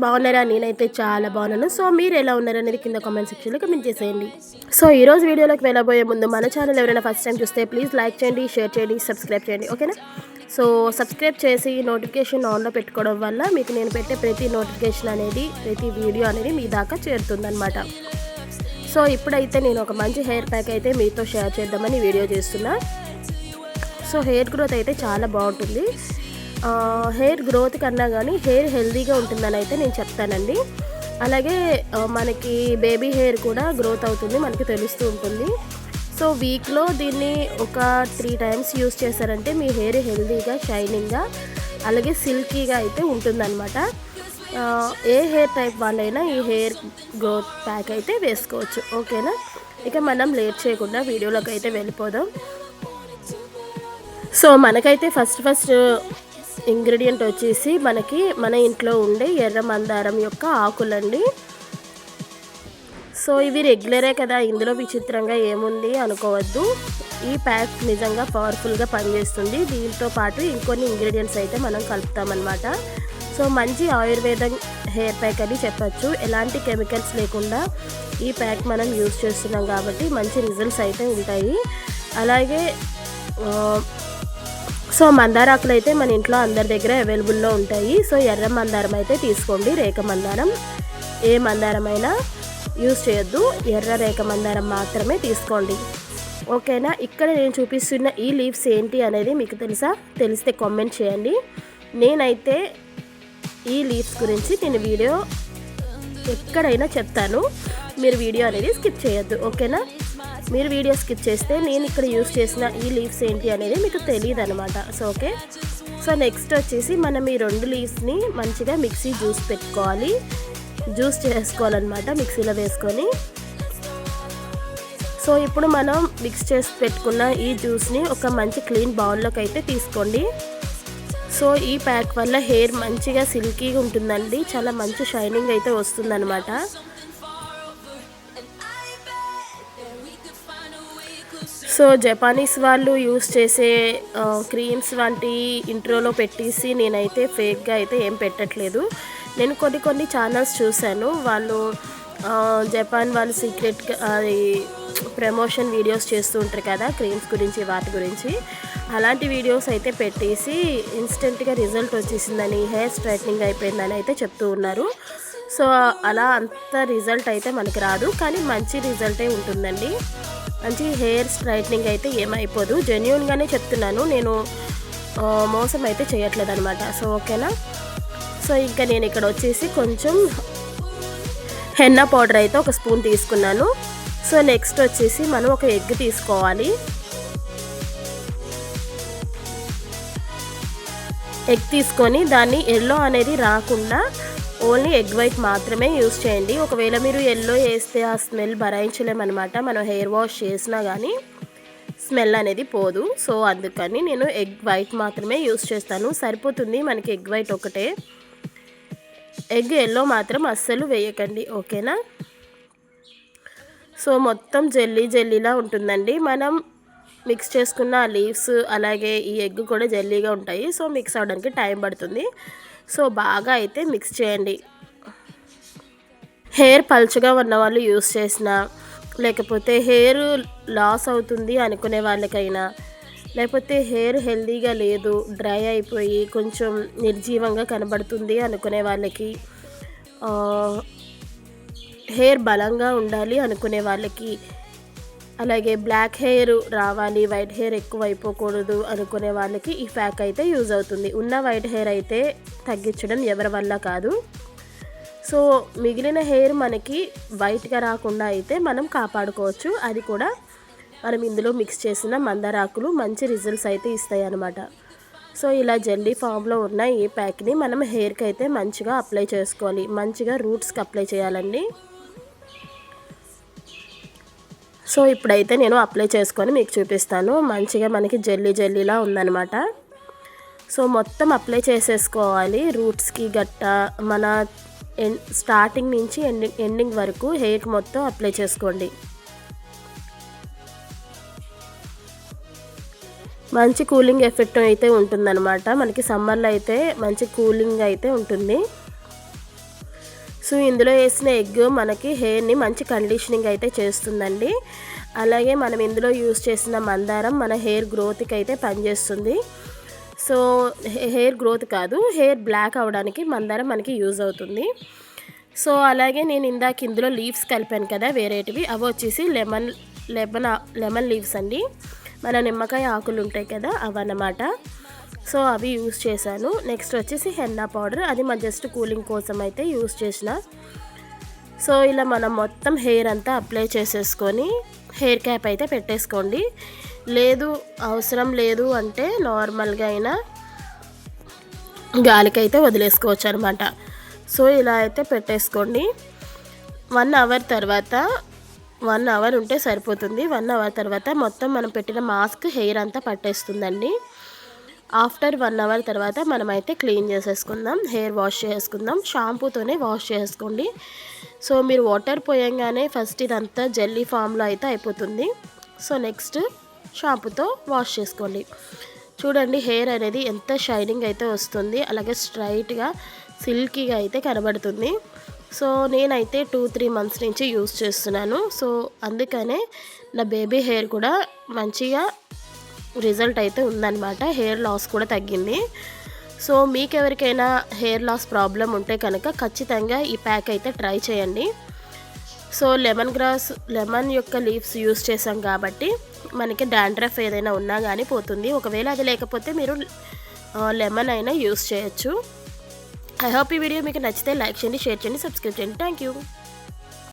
బాగున్నారా? నేనైతే చాలా బాగున్నాను. సో మీరు ఎలా ఉన్నారు అనేది కింద కామెంట్ సెక్షన్లో కామెంట్ చేసేయండి. సో ఈరోజు వీడియోలోకి వెళ్ళబోయే ముందు మన ఛానల్ ఎవరైనా ఫస్ట్ టైం చూస్తే ప్లీజ్ లైక్ చేయండి, షేర్ చేయండి, సబ్స్క్రైబ్ చేయండి, ఓకేనా? సో సబ్స్క్రైబ్ చేసి నోటిఫికేషన్ ఆన్లో పెట్టుకోవడం వల్ల మీకు నేను పెట్టే ప్రతి నోటిఫికేషన్ అనేది, ప్రతి వీడియో అనేది మీ దాకా చేరుతుందన్నమాట. సో ఇప్పుడైతే నేను ఒక మంచి హెయిర్ ప్యాక్ అయితే మీతో షేర్ చేద్దామని వీడియో చేస్తున్నా. సో హెయిర్ గ్రోత్ అయితే చాలా బాగుంటుంది. హెయిర్ గ్రోత్ కన్నా కానీ హెయిర్ హెల్దీగా ఉంటుందని అయితే నేను చెప్తానండి. అలాగే మనకి బేబీ హెయిర్ కూడా గ్రోత్ అవుతుంది, మనకి తెలుస్తూ ఉంటుంది. సో వీక్లో దీన్ని ఒక 3 టైమ్స్ యూస్ చేశారంటే మీ హెయిర్ హెల్దీగా, షైనింగ్గా, అలాగే సిల్కీగా అయితే ఉంటుందన్నమాట. ఏ హెయిర్ టైప్ వాళ్ళైనా ఈ హెయిర్ గ్రోత్ ప్యాక్ అయితే వేసుకోవచ్చు, ఓకేనా? ఇక మనం లేట్ చేయకుండా వీడియోలోకి అయితే వెళ్ళిపోదాం. సో మనకైతే ఫస్ట్ ఇంగ్రీడియంట్ వచ్చేసి మనకి మన ఇంట్లో ఉండే ఎర్ర మందారం యొక్క ఆకులండి. సో ఇవి రెగ్యులరే కదా, ఇందులో విచిత్రంగా ఏముంది అనుకోవద్దు. ఈ ప్యాక్ నిజంగా పవర్ఫుల్గా పనిచేస్తుంది. దీంతో పాటు ఇంకొన్ని ఇంగ్రీడియంట్స్ అయితే మనం కలుపుతామన్నమాట. సో మంచి ఆయుర్వేదం హెయిర్ ప్యాక్ అని చెప్పచ్చు. ఎలాంటి కెమికల్స్ లేకుండా ఈ ప్యాక్ మనం యూజ్ చేస్తున్నాం కాబట్టి మంచి రిజల్ట్స్ అయితే ఉంటాయి. అలాగే సో మందారాకులు అయితే మన ఇంట్లో అందరి దగ్గర అవైలబుల్లో ఉంటాయి. సో ఎర్ర మందారం అయితే తీసుకోండి, రేఖ మందారం. ఏ మందారమైనా యూజ్ చేయొద్దు, ఎర్ర రేఖ మందారం మాత్రమే తీసుకోండి, ఓకేనా? ఇక్కడ నేను చూపిస్తున్న ఈ లీవ్స్ ఏంటి అనేది మీకు తెలిస్తే కామెంట్ చేయండి. నేనైతే ఈ లీవ్స్ గురించి నేను వీడియో ఎక్కడైనా చెప్తాను, మీరు వీడియో అనేది స్కిప్ చేయొద్దు, ఓకేనా? మీరు వీడియో స్కిప్ చేస్తే నేను ఇక్కడ యూస్ చేసిన ఈ లీవ్స్ ఏంటి అనేది మీకు తెలియదు అనమాట. So okay. సో నెక్స్ట్ వచ్చేసి మనం ఈ 2 లీవ్స్ని మంచిగా మిక్సీ జ్యూస్ చేసుకోవాలన్నమాట, మిక్సీలో వేసుకొని. సో ఇప్పుడు మనం మిక్స్ చేసి పెట్టుకున్న ఈ జ్యూస్ని ఒక మంచి క్లీన్ బౌల్లోకి అయితే తీసుకోండి. సో ఈ ప్యాక్ వల్ల హెయిర్ మంచిగా సిల్కీగా ఉంటుందండి, చాలా మంచి షైనింగ్ అయితే వస్తుందన్నమాట. సో జపానీస్ వాళ్ళు యూస్ చేసే క్రీమ్స్ వంటి ఇంట్రోలో పెట్టేసి నేనైతే ఫేక్గా అయితే ఏం పెట్టట్లేదు. నేను కొన్ని ఛానల్స్ చూశాను, వాళ్ళు జపాన్ వాళ్ళు సీక్రెట్గా అది ప్రమోషన్ వీడియోస్ చేస్తూ ఉంటారు కదా, క్రీమ్స్ గురించి వాటి గురించి. అలాంటి వీడియోస్ అయితే పెట్టేసి ఇన్స్టెంట్గా రిజల్ట్ వచ్చేసిందని, హెయిర్ స్ట్రైట్నింగ్ అయిపోయిందని అయితే చెప్తూ ఉన్నారు. సో అలా అంత రిజల్ట్ అయితే మనకి రాదు, కానీ మంచి రిజల్టే ఉంటుందండి. మంచి హెయిర్ స్ట్రైట్నింగ్ అయితే ఏమైపోదు, జెన్యూన్గానే చెప్తున్నాను, నేను మోసం అయితే చేయట్లేదు అనమాట. సో ఓకేనా? సో ఇంకా నేను ఇక్కడ వచ్చేసి కొంచెం హెన్నా పౌడర్ అయితే ఒక స్పూన్ తీసుకున్నాను. సో నెక్స్ట్ వచ్చేసి మనం ఒక ఎగ్ తీసుకోవాలి. ఎగ్ తీసుకొని దాన్ని ఎల్లో అనేది రాకుండా ఓన్లీ ఎగ్ వైట్ మాత్రమే యూస్ చేయండి. ఒకవేళ మీరు ఎల్లో వేస్తే ఆ స్మెల్ భరాయించలేమన్నమాట, మనం హెయిర్ వాష్ చేసినా కానీ స్మెల్ అనేది పోదు. సో అందుకని నేను ఎగ్ వైట్ మాత్రమే యూస్ చేస్తాను, సరిపోతుంది మనకి ఎగ్ వైట్ ఒకటే. ఎగ్ ఎల్లో మాత్రం అస్సలు వేయకండి, ఓకేనా? సో మొత్తం జెల్లీలా ఉంటుందండి. మనం మిక్స్ చేసుకున్న లీవ్స్ అలాగే ఈ ఎగ్ కూడా జెల్లీగా ఉంటాయి. సో మిక్స్ అవడానికి టైం పడుతుంది. సో బాగా అయితే మిక్స్ చేయండి. హెయిర్ పల్చగా ఉన్న వాళ్ళు యూస్ చేసినా, లేకపోతే హెయిర్ లాస్ అవుతుంది అనుకునే వాళ్ళకైనా, లేకపోతే హెయిర్ హెల్దీగా లేదు, డ్రై అయిపోయి కొంచెం నిర్జీవంగా కనబడుతుంది అనుకునే వాళ్ళకి, హెయిర్ బలంగా ఉండాలి అనుకునే వాళ్ళకి, అలాగే బ్లాక్ హెయిర్ రావాలి, వైట్ హెయిర్ ఎక్కువ అయిపోకూడదు అనుకునే వాళ్ళకి ఈ ప్యాక్ అయితే యూజ్ అవుతుంది. ఉన్న వైట్ హెయిర్ అయితే తగ్గించడం ఎవరి వల్ల కాదు. సో మిగిలిన హెయిర్ మనకి వైట్గా రాకుండా అయితే మనం కాపాడుకోవచ్చు. అది కూడా మనం ఇందులో మిక్స్ చేసిన మందారాకులు మంచి రిజల్ట్స్ అయితే ఇస్తాయి అన్నమాట. సో ఇలా జెల్లీ ఫామ్లో ఉన్న ఈ ప్యాక్ని మనం హెయిర్కి అయితే మంచిగా అప్లై చేసుకోవాలి, మంచిగా రూట్స్కి అప్లై చేయాలండి. సో ఇప్పుడైతే నేను అప్లై చేసుకొని మీకు చూపిస్తాను. మంచిగా మనకి జెల్లీలా ఉందన్నమాట. సో మొత్తం అప్లై చేసేసుకోవాలి రూట్స్కి గట్ట, మన స్టార్టింగ్ నుంచి ఎండింగ్ వరకు హెయిర్కి మొత్తం అప్లై చేసుకోండి. మంచి కూలింగ్ ఎఫెక్ట్ అయితే ఉంటుందన్నమాట. మనకి సమ్మర్లో అయితే మంచి కూలింగ్ అయితే ఉంటుంది. సో ఇందులో వేసిన ఎగ్ మనకి హెయిర్ని మంచి కండిషనింగ్ అయితే చేస్తుందండి. అలాగే మనం ఇందులో యూస్ చేసిన మందారం మన హెయిర్ గ్రోత్కి అయితే పనిచేస్తుంది. సో హెయిర్ గ్రోత్ కాదు, హెయిర్ బ్లాక్ అవడానికి మందారం మనకి యూజ్ అవుతుంది. సో అలాగే నేను ఇందాక ఇందులో లీవ్స్ కలిపాను కదా వేరేటివి, అవి వచ్చేసి లెమన్ లీవ్స్ అండి. మన నిమ్మకాయ ఆకులు ఉంటాయి కదా అవన్నమాట. సో అవి యూస్ చేశాను. నెక్స్ట్ వచ్చేసి హెన్నా పౌడర్, అది మా జస్ట్ కూలింగ్ కోసం అయితే యూస్ చేసిన. సో ఇలా మనం మొత్తం హెయిర్ అంతా అప్లై చేసేసుకొని హెయిర్ క్యాప్ అయితే పెట్టేసుకోండి. లేదు అవసరం లేదు అంటే నార్మల్గా అయినా గాలికైతే వదిలేసుకోవచ్చు అనమాట. సో ఇలా అయితే పెట్టేసుకోండి. 1 అవర్ తర్వాత 1 అవర్ ఉంటే సరిపోతుంది. 1 అవర్ తర్వాత మొత్తం మనం పెట్టిన మాస్క్ హెయిర్ అంతా పట్టేస్తుందండి. ఆఫ్టర్ 1 అవర్ తర్వాత మనమైతే క్లీన్ చేసేసుకుందాం, హెయిర్ వాష్ చేసుకుందాం. షాంపూతోనే వాష్ చేసుకోండి. సో మీరు వాటర్ పోయంగానే ఫస్ట్ ఇదంతా జెల్లీ ఫామ్లో అయితే అయిపోతుంది. సో నెక్స్ట్ షాంపూతో వాష్ చేసుకోండి. చూడండి హెయిర్ అనేది ఎంత షైనింగ్ అయితే వస్తుంది, అలాగే స్ట్రైట్గా సిల్కీగా అయితే కనబడుతుంది. సో నేనైతే 2-3 మంత్స్ నుంచి యూస్ చేస్తున్నాను. సో అందుకనే నా బేబీ హెయిర్ కూడా మంచిగా రిజల్ట్ అయితే ఉందన్నమాట. హెయిర్ లాస్ కూడా తగ్గింది. సో మీకు ఎవరికైనా హెయిర్ లాస్ ప్రాబ్లం ఉంటే కనుక ఖచ్చితంగా ఈ ప్యాక్ అయితే ట్రై చేయండి. సో లెమన్ యొక్క లీవ్స్ యూస్ చేసాం కాబట్టి మనకి డాండ్రఫ్ ఏదైనా ఉన్నా కానీ పోతుంది. ఒకవేళ అది లేకపోతే మీరు లెమన్ అయినా యూస్ చేయొచ్చు. ఐ హోప్ ఈ వీడియో మీకు నచ్చితే లైక్ చేయండి, షేర్ చేయండి, సబ్స్క్రైబ్ చేయండి. Thank you.